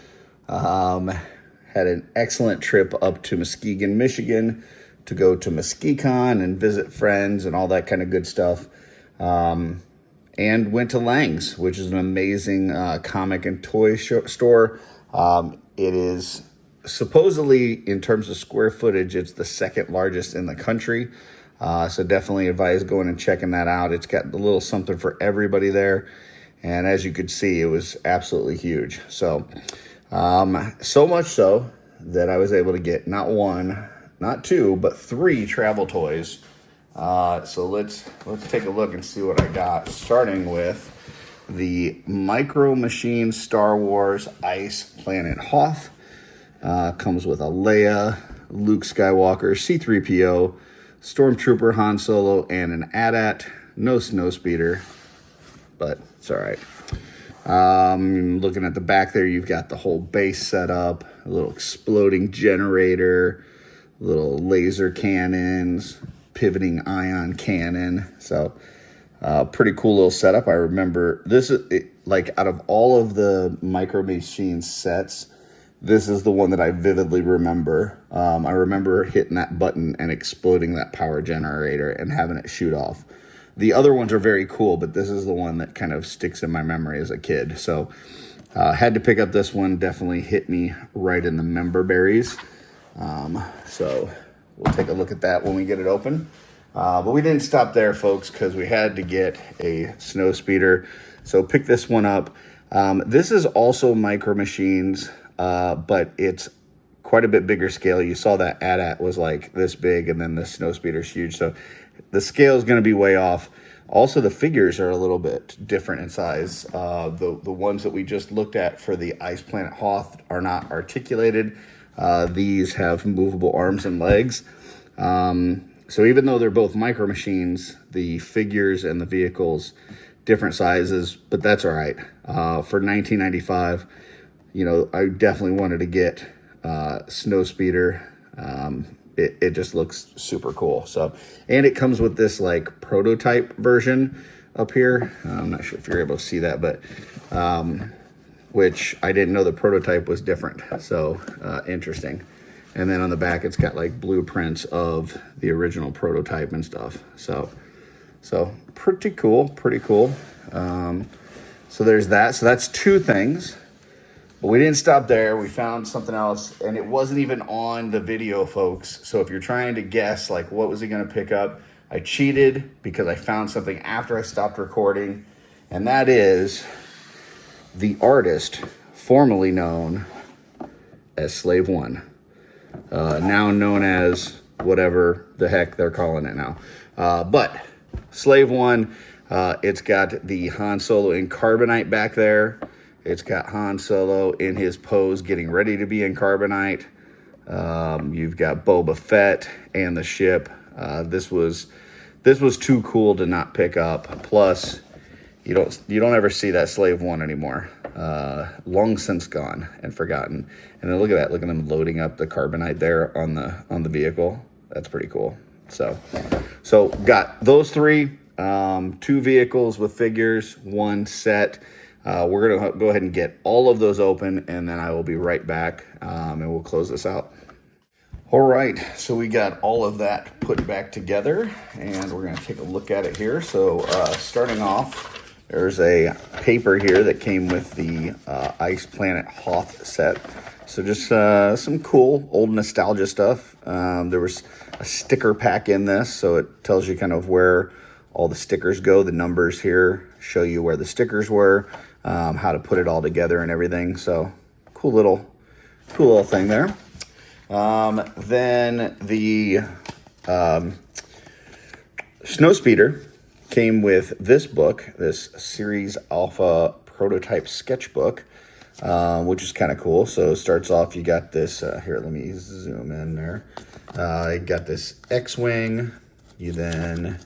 Had an excellent trip up to Muskegon, Michigan, to go to Muskegon and visit friends and all that kind of good stuff. And went to Lange's, which is an amazing comic and toy store. It is supposedly, in terms of square footage, it's the second largest in the country. So definitely advise going and checking that out. It's got a little something for everybody there. And as you could see, it was absolutely huge. So, so much so that I was able to get not one, not two, but 3 travel toys So let's take a look and see what I got, starting with the Micro Machines Star Wars Ice Planet Hoth. Comes with a Leia, Luke Skywalker, C-3PO, Stormtrooper, Han Solo, and an AT-AT. No Snowspeeder, but it's all right. Looking at the back there, you've got the whole base set up, a little exploding generator, little laser cannons, pivoting ion cannon. So pretty cool little setup. I remember this is like, out of all of the Micro Machines sets, this is the one that I vividly remember. I remember hitting that button and exploding that power generator and having it shoot off. The other ones are very cool, but this is the one that kind of sticks in my memory as a kid. So had to pick up this one. Definitely hit me right in the member berries. So we'll take a look at that when we get it open. But we didn't stop there, folks, because we had to get a snow speeder. So pick this one up. This is also Micro Machines, but it's quite a bit bigger scale. You saw that AT-AT was like this big, and then the snow speeder's huge. So the scale is going to be way off. Also, the figures are a little bit different in size. The ones that we just looked at for the Ice Planet Hoth are not articulated. These have movable arms and legs. So even though they're both Micro Machines, the figures and the vehicles, different sizes, but that's all right. For $19.95, you know, I definitely wanted to get Snow Speeder. It just looks super cool. So, and it comes with this like prototype version up here. I'm not sure if you're able to see that, but which I didn't know the prototype was different. So interesting. And then on the back, it's got like blueprints of the original prototype and stuff. So pretty cool, pretty cool. So there's that. So that's two things. But we didn't stop there. We found something else, and it wasn't even on the video, folks. So if you're trying to guess, like, what was he going to pick up, I cheated because I found something after I stopped recording, and that is the artist formerly known as Slave One, now known as whatever the heck they're calling it now. But Slave One, it's got the Han Solo in carbonite back there. It's got Han Solo in his pose getting ready to be in carbonite. You've got Boba Fett and the ship. This was too cool to not pick up. Plus, you don't ever see that Slave One anymore. Long since gone and forgotten. And then look at that. Look at them loading up the carbonite there on the vehicle. That's pretty cool. So got those three, two vehicles with figures, one set. We're going to go ahead and get all of those open, and then I will be right back, and we'll close this out. All right, so we got all of that put back together, and we're going to take a look at it here. So starting off, there's a paper here that came with the Ice Planet Hoth set. So just some cool old nostalgia stuff. There was a sticker pack in this, so it tells you kind of where all the stickers go. The numbers here show you where the stickers were. How to put it all together and everything. So cool little thing there. Then the Snow Speeder came with this book, this Series Alpha prototype sketchbook, which is kind of cool. So it starts off, you got this, here, let me zoom in there. You got this X-Wing. You then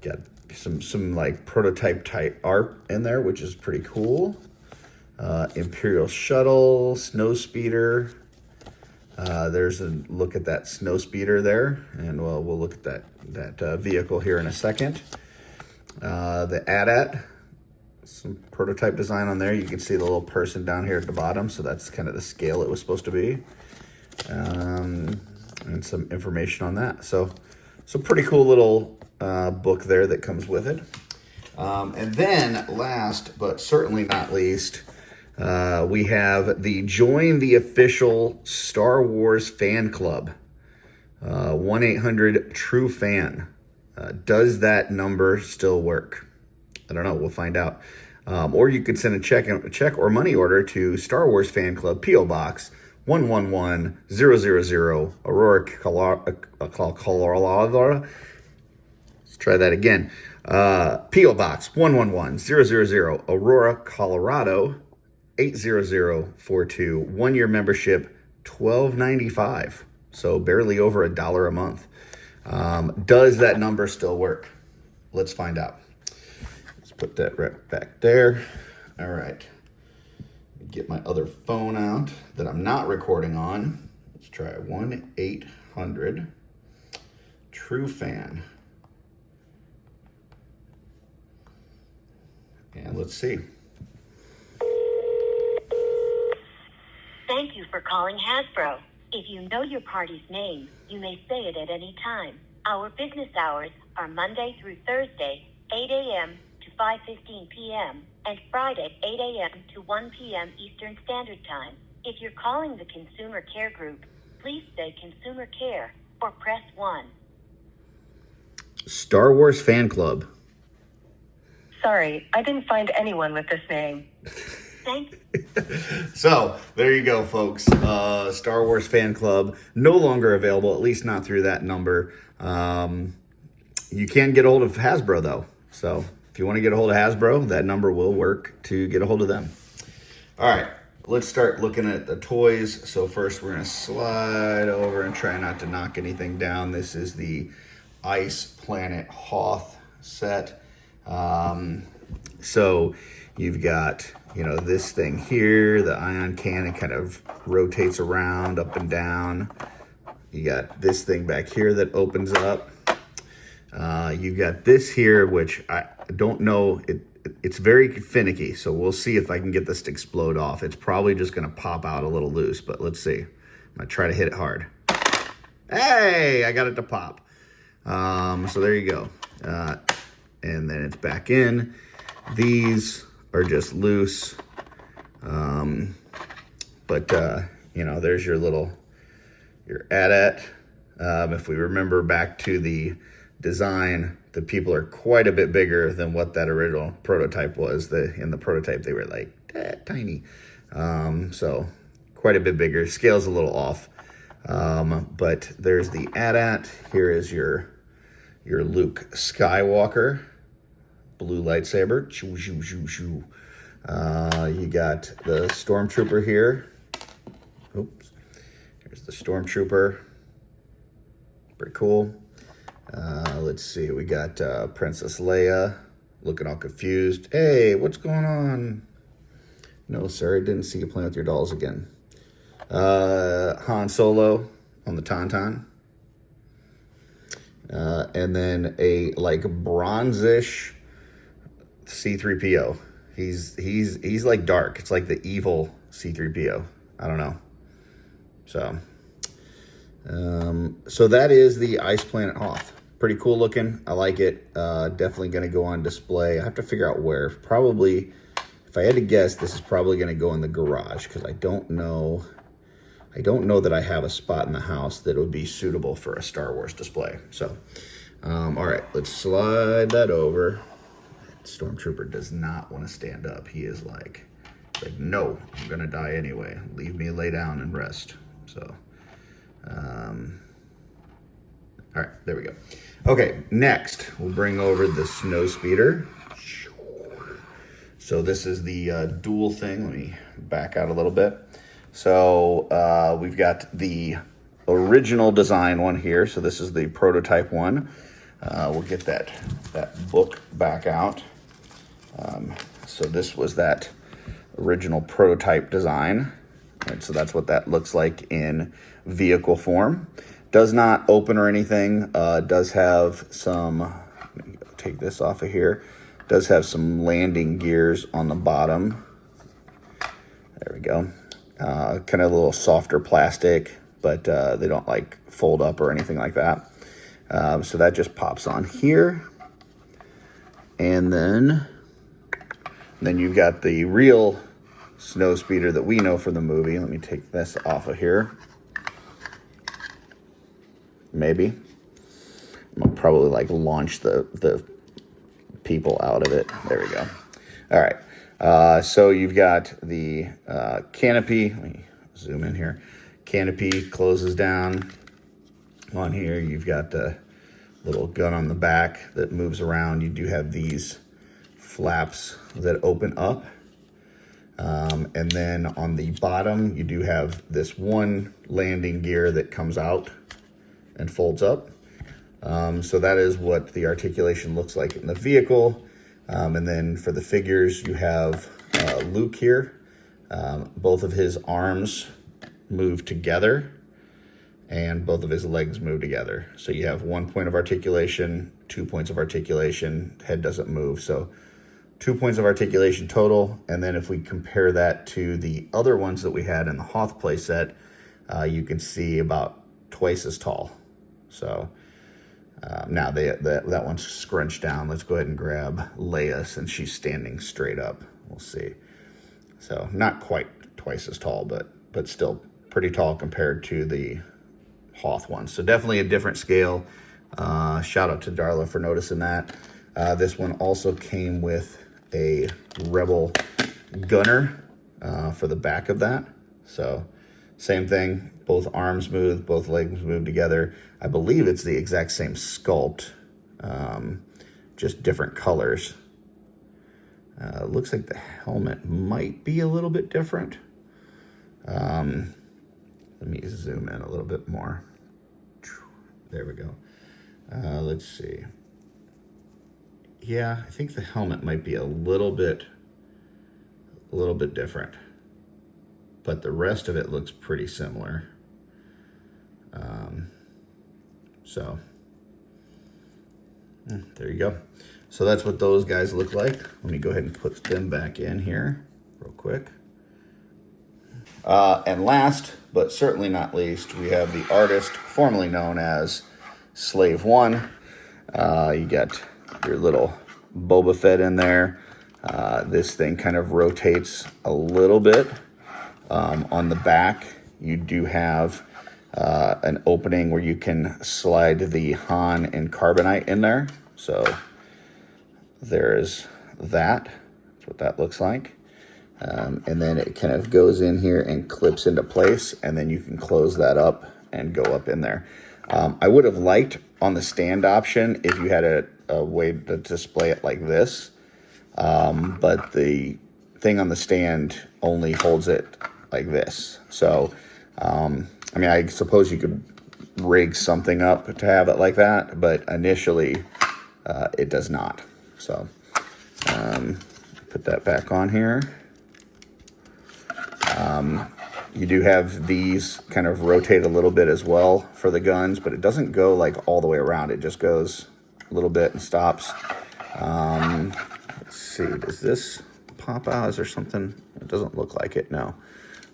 got some like prototype type art in there, which is pretty cool. Imperial Shuttle, Snow Speeder. There's a look at that Snow Speeder there, and we'll look at that vehicle here in a second. The AT-AT, some prototype design on there. You can see the little person down here at the bottom, so that's kind of the scale it was supposed to be. And some information on that. So pretty cool little book there that comes with it. And then last but certainly not least, we have the Join the Official Star Wars Fan Club. 1-800-TRUE-FAN. Does that number still work? I don't know. We'll find out. Or you could send a check or money order to Star Wars Fan Club, P.O. Box 111000, Aurora, Colorado. Let's try that again. P.O. Box 111000, Aurora, Colorado 80042. 1 year membership, $12.95. So barely over $1 a month. Does that number still work? Let's find out. Let's put that right back there. All right. Get my other phone out that I'm not recording on. Let's try 1-800 True Fan. And let's see. Thank you for calling Hasbro. If you know your party's name, you may say it at any time. Our business hours are Monday through Thursday, 8 a.m. to 5:15 p.m., and Friday, 8 a.m. to 1 p.m. Eastern Standard Time. If you're calling the Consumer Care Group, please say Consumer Care or press 1. Star Wars Fan Club. Sorry, I didn't find anyone with this name. Thanks. So there you go, folks. Star Wars Fan Club, no longer available, at least not through that number. You can get a hold of Hasbro, though. So if you want to get a hold of Hasbro, that number will work to get a hold of them. All right, let's start looking at the toys. So first we're going to slide over and try not to knock anything down. This is the Ice Planet Hoth set. So you've got, this thing here, the ion cannon kind of rotates around up and down. You got this thing back here that opens up. You've got this here, which I don't know. It's very finicky, so we'll see if I can get this to explode off. It's probably just going to pop out a little loose, but let's see. I'm going to try to hit it hard. Hey, I got it to pop. So there you go. And then it's back in. These are just loose. But there's your AT-AT. If we remember back to the design, the people are quite a bit bigger than what that original prototype was. In the prototype, they were like tiny. So quite a bit bigger. Scale's a little off. But there's the AT-AT. Here is your Luke Skywalker. Blue lightsaber. Choo, choo, choo, choo. You got the Stormtrooper here. Oops. Here's the Stormtrooper. Pretty cool. Let's see. We got Princess Leia looking all confused. Hey, what's going on? No, sir. I didn't see you playing with your dolls again. Han Solo on the Tauntaun. And then a bronzish C-3PO. He's like dark. It's like the evil C-3PO. I don't know. So that is the Ice Planet Hoth. Pretty cool looking. I like it. Definitely going to go on display. I have to figure out where. Probably, if I had to guess, this is probably going to go in the garage because I don't know that I have a spot in the house that would be suitable for a Star Wars display. So, all right, let's slide that over. Stormtrooper does not want to stand up. He is like, no, I'm going to die anyway. Leave me lay down and rest. So, all right, there we go. Okay, next, we'll bring over the Snow Speeder. So this is the dual thing. Let me back out a little bit. So we've got the original design one here. So this is the prototype one. We'll get that book back out. So this was that original prototype design. And so that's what that looks like in vehicle form. Does not open or anything. Does have some, let me take this off of here. Does have some landing gears on the bottom. There we go. Kind of a little softer plastic, but they don't fold up or anything like that. So that just pops on here. And then you've got the real Snow Speeder that we know from the movie. Let me take this off of here. Maybe. I'll probably launch the people out of it. There we go. All right. So you've got the canopy. Let me zoom in here. Canopy closes down on here. You've got the little gun on the back that moves around. You do have these flaps that open up. And then on the bottom, you do have this one landing gear that comes out and folds up. So that is what the articulation looks like in the vehicle. And then for the figures, you have Luke here. Both of his arms move together and both of his legs move together. So you have 1 point of articulation, 2 points of articulation, head doesn't move. So 2 points of articulation total. And then if we compare that to the other ones that we had in the Hoth playset, you can see about twice as tall. So now that one's scrunched down. Let's go ahead and grab Leia since she's standing straight up. We'll see. So not quite twice as tall, but still pretty tall compared to the Hoth one. So definitely a different scale. Shout out to Darla for noticing that. This one also came with a Rebel gunner for the back of that. So same thing, both arms move, both legs move together. I believe it's the exact same sculpt, just different colors. Looks like the helmet might be a little bit different. Let me zoom in a little bit more. There we go. Let's see. Yeah, I think the helmet might be a little bit different, but the rest of it looks pretty similar. So there you go. So that's what those guys look like. Let me go ahead and put them back in here real quick. And last, but certainly not least, we have the artist formerly known as Slave One. You got your little Boba Fett in there. This thing kind of rotates a little bit. On the back, you do have an opening where you can slide the Han and Carbonite in there. So there's that. That's what that looks like. And then it kind of goes in here and clips into place, and then you can close that up and go up in there. I would have liked on the stand option if you had a way to display it like this, but the thing on the stand only holds it like this. So, I mean, I suppose you could rig something up to have it like that, but initially it does not. So, put that back on here. You do have these kind of rotate a little bit as well for the guns, but it doesn't go like all the way around. It just goes a little bit and stops. Let's see, does this pop out? Is there something? It doesn't look like it, no.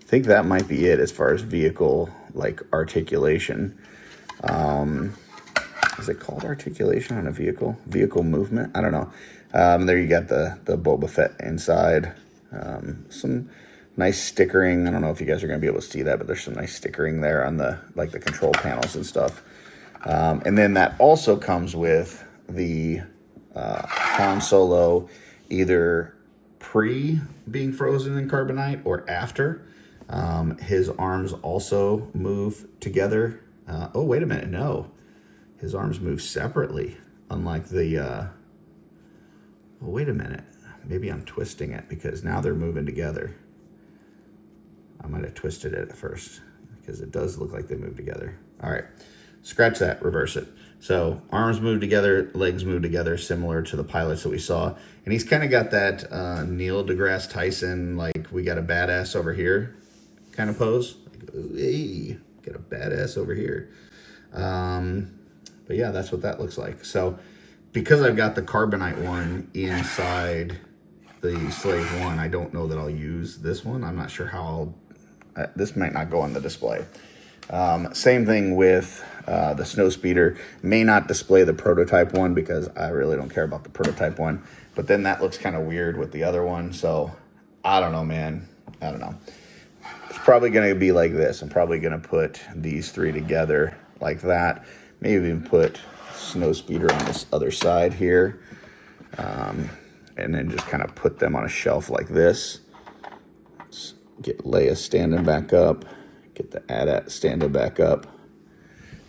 I think that might be it as far as vehicle like articulation. Is it called articulation on a vehicle? Vehicle movement? I don't know. There you got the Boba Fett inside. Some nice stickering. I don't know if you guys are going to be able to see that, but there's some nice stickering there on the control panels and stuff. And then that also comes with the Han Solo either pre being frozen in carbonite or after. His arms also move together. Oh, wait a minute. No, his arms move separately, unlike the... well, wait a minute. Maybe I'm twisting it because now they're moving together. I might have twisted it at first because it does look like they move together. All right, scratch that, reverse it. So arms move together, legs move together, similar to the pilots that we saw. And he's kind of got that Neil deGrasse Tyson, like we got a badass over here kind of pose. Like, hey, got a badass over here. But yeah, that's what that looks like. So because I've got the carbonite one inside the Slave One, I don't know that I'll use this one. I'm not sure how I'll... this might not go on the display. Same thing with the Snowspeeder. May not display the prototype one because I really don't care about the prototype one. But then that looks kind of weird with the other one. So I don't know, man. I don't know. It's probably going to be like this. I'm probably going to put these three together like that. Maybe even put Snowspeeder on this other side here. And then just kind of put them on a shelf like this. Let's get Leia standing back up. Get the AT-AT standing back up.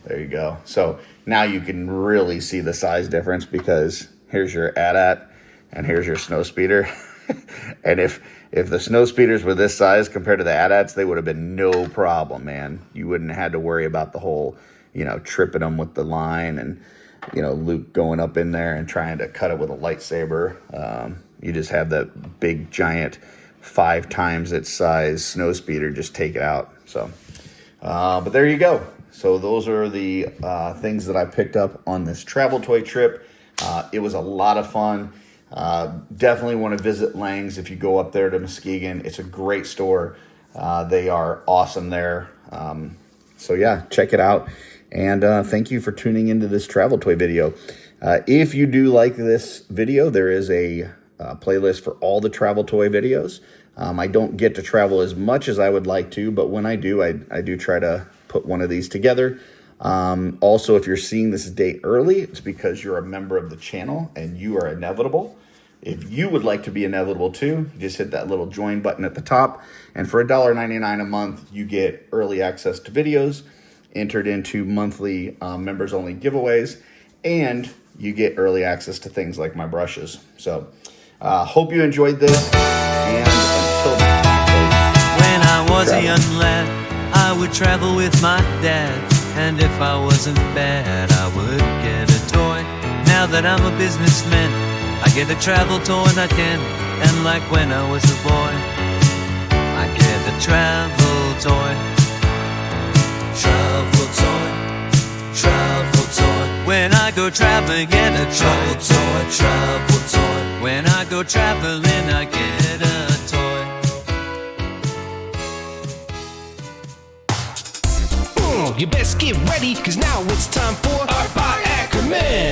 There you go. So Now you can really see the size difference because here's your AT-AT and here's your snow speeder. And if the snow speeders were this size compared to the AT-ATs, they would have been no problem, man. You wouldn't have had to worry about the whole, tripping them with the line and, Luke going up in there and trying to cut it with a lightsaber. You just have that big, giant, 5 times its size snow speeder, just take it out. So, but there you go. So those are the things that I picked up on this travel toy trip. It was a lot of fun. Definitely want to visit Lange's if you go up there to Muskegon. It's a great store. They are awesome there. So yeah, check it out. And thank you for tuning into this travel toy video. If you do like this video, there is a playlist for all the travel toy videos. I don't get to travel as much as I would like to, but when I do, I do try to put one of these together. Also, if you're seeing this date early, it's because you're a member of the channel and you are inevitable. If you would like to be inevitable too, you just hit that little join button at the top. And for $1.99 a month, you get early access to videos, entered into monthly members only giveaways, and you get early access to things like my brushes. So hope you enjoyed this, and until next time, folks. When I was a young lad, I would travel with my dad, and if I wasn't bad, I would get a toy. Now that I'm a businessman, I get a travel toy that can, and like when I was a boy, I get a travel toy. Travel toy, travel toy. When I go traveling, get a travel toy, travel toy. When I go traveling, I get a toy. You best get ready, cause now it's time for Art by Akerman.